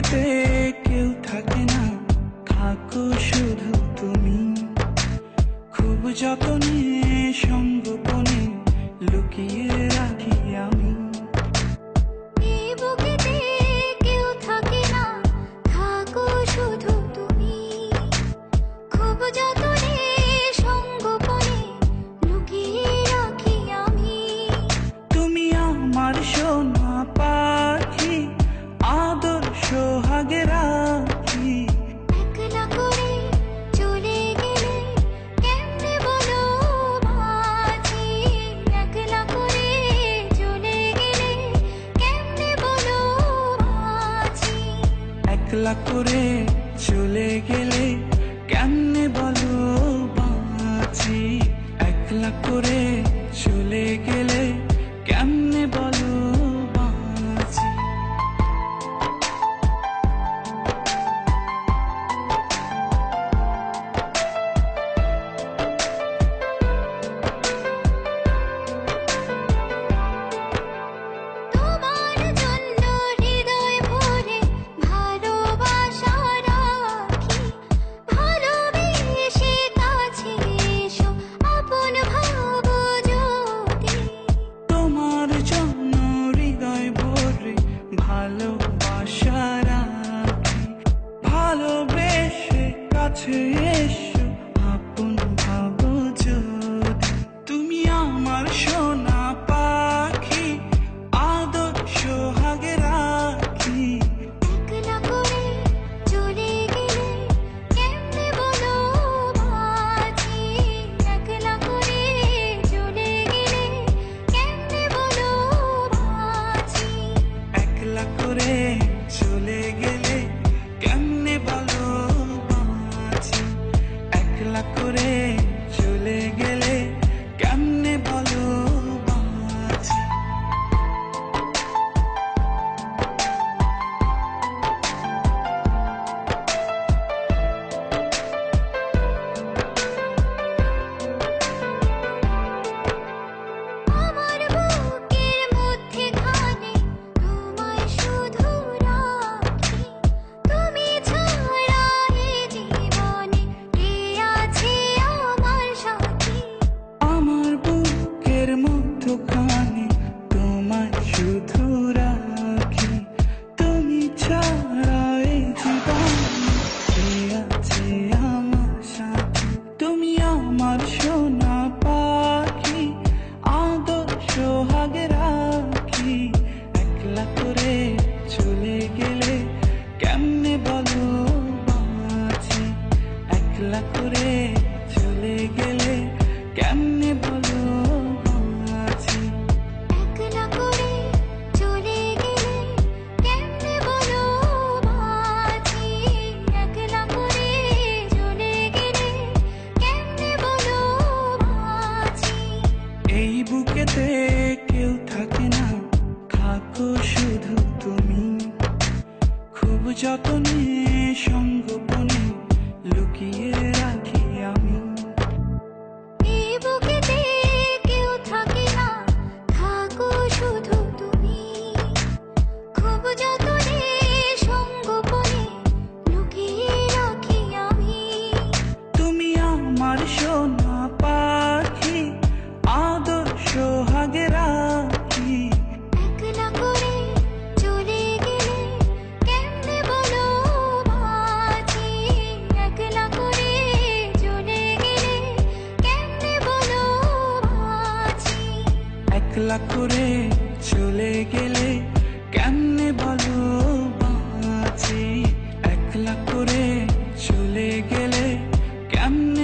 বুকেতে কেউ থাকে না, থাকো শুধু তুমি। খুব যতনে সঙ্গোপনে লুকিয়ে রাখি আমি। এই বুকেতে কেউ থাকে না, থাকো শুধু তুমি। খুব যতনে সঙ্গোপনে লুকিয়ে রাখি আমি। তুমি আমার সোনা পাখি, আদর সোহাগে রাখি। একলা করে চলে গেলে কেমনে বলো মাঝি। একলা করে চলে গেলে কেমনে বলো মাঝি। একলা করে চলে গেলে কেমনে বলো বাঁচি। একলা করে চলে গেলে কেমনে বলো বাঁচি। তোমার জন্য হৃদয় ভরে ভালোবাসা রাখি। ভালোবেসে কাছে এসো, আপন ভাবো যদি। তোমার জন্য হৃদয় ভরে ভালোবাসা রাখি। ভালোবেসে কাছে এসো, আপন ভাবো যদি। তুমি আমার সোনা পাখি, আদর সোহাগে রাখি। একলা করে চলে গেলে কেমনে বলো মাঝি। একলা করে চলে গেলে কেমনে বলো মাঝি। একলা করে চলে গেলে কেমনে বলো বাঁচি। একলা করে চলে গেলে কেমনে বলো বাঁচি। আমার বুকের মধ্যেখানে তোমায় শুধু রাখি। তুমি ছাড়া এ জীবনে কে আছে আমার সাথী। আমার বুকের মধ্যখানে তোমায় শুধু রাখি। তুমি ছাড়া এই জীবনে কে আছে আমার সাথে। তুমি আমার সোনা পাখি, আদর সোহাগে রাখি। একলা করে চলে গেলে কেমনে বলো বাঁচি। একলা করে চলে গেলে কেমনে বলো বাঁচি। একলা করে চলে গেলে কেমনে বলো মাঝি। একলা করে চলে গেলে কেমনে বলো মাঝি। এই বুকেতে কেউ থাকে না, থাকো শুধু তুমি। খুব যতনে সঙ্গোপনে লুকিয়ে রাখি আমি। এই বুকেতে কেউ থাকে না, থাকো শুধু তুমি। খুব যতনে সঙ্গোপনে লুকিয়ে রাখি আমি। তুমি আমার সোনা পাখি, আদর সোহাগে রাখি। একলা করে চলে গেলে কেমনে বলো মাঝি। একলা করে চলে গেলে কেমনে বলো মাঝি। একলা করে চলে গেলে কেমনে বলো বাঁচি। একলা করে চলে গেলে কেমনে